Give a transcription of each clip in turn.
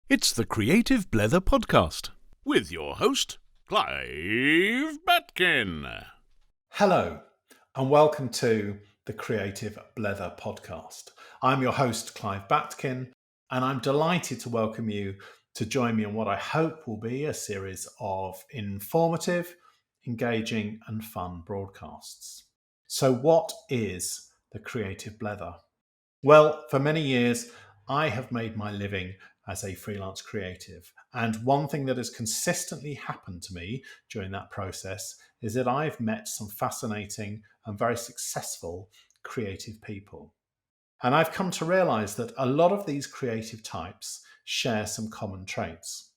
It's the Creative Blether Podcast with your host, Clive Batkin. Hello, and welcome to the Creative Blether Podcast. I'm your host, Clive Batkin, and I'm delighted to welcome you to join me on what I hope will be a series of informative, engaging, and fun broadcasts. So, what is the Creative Blether? Well, for many years, I have made my living as a freelance creative. And one thing that has consistently happened to me during that process is that I've met some fascinating and very successful creative people. And I've come to realize that a lot of these creative types share some common traits.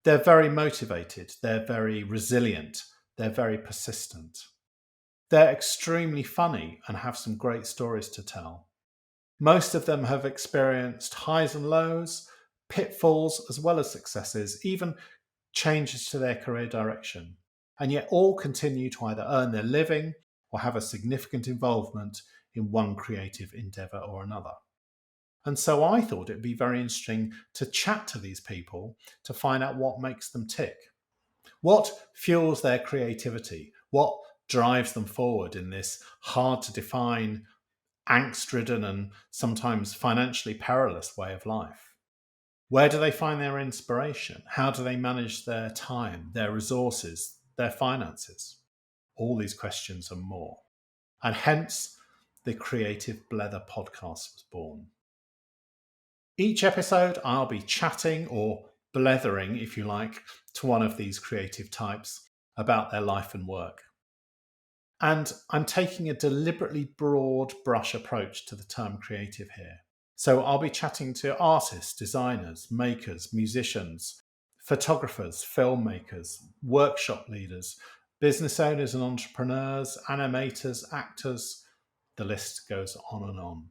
They're very motivated, they're very resilient, they're very persistent. They're extremely funny and have some great stories to tell. Most of them have experienced highs and lows, pitfalls, as well as successes, even changes to their career direction, and yet all continue to either earn their living or have a significant involvement in one creative endeavour or another. And so I thought it'd be very interesting to chat to these people to find out what makes them tick. What fuels their creativity? What drives them forward in this hard to define, angst-ridden and sometimes financially perilous way of life? Where do they find their inspiration? How do they manage their time, their resources, their finances? All these questions and more. And hence, the Creative Blether Podcast was born. Each episode, I'll be chatting or blethering, if you like, to one of these creative types about their life and work. And I'm taking a deliberately broad brush approach to the term creative here. So I'll be chatting to artists, designers, makers, musicians, photographers, filmmakers, workshop leaders, business owners and entrepreneurs, animators, actors. The list goes on and on.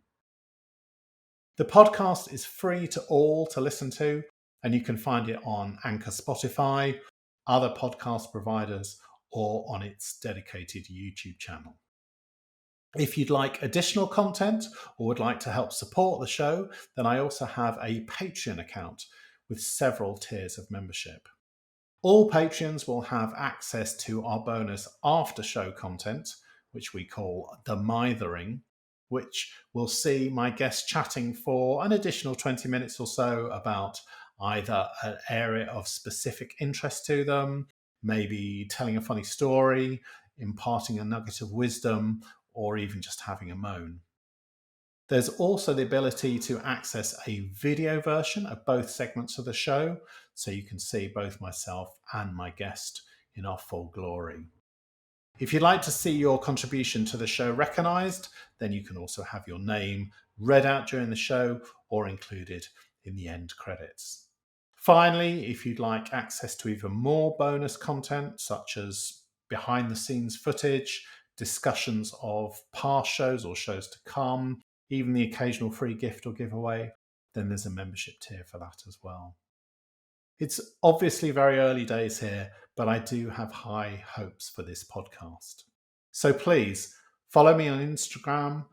The podcast is free to all to listen to, and you can find it on Anchor, Spotify, other podcast providers, or on its dedicated YouTube channel. If you'd like additional content or would like to help support the show, then I also have a Patreon account with several tiers of membership. All Patreons will have access to our bonus after show content, which we call the Mithering, which will see my guests chatting for an additional 20 minutes or so about either an area of specific interest to them, maybe telling a funny story, imparting a nugget of wisdom, or even just having a moan. There's also the ability to access a video version of both segments of the show, so you can see both myself and my guest in our full glory. If you'd like to see your contribution to the show recognised, then you can also have your name read out during the show or included in the end credits. Finally, if you'd like access to even more bonus content, such as behind the scenes footage, discussions of past shows or shows to come, even the occasional free gift or giveaway, then there's a membership tier for that as well. It's obviously very early days here, but I do have high hopes for this podcast. So please follow me on Instagram,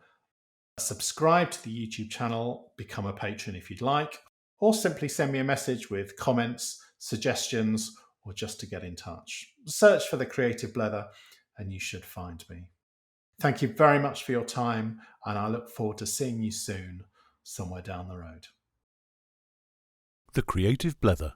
subscribe to the YouTube channel, become a patron if you'd like, or simply send me a message with comments, suggestions, or just to get in touch. Search for the Creative Blether and you should find me. Thank you very much for your time, and I look forward to seeing you soon somewhere down the road. The Creative Blether.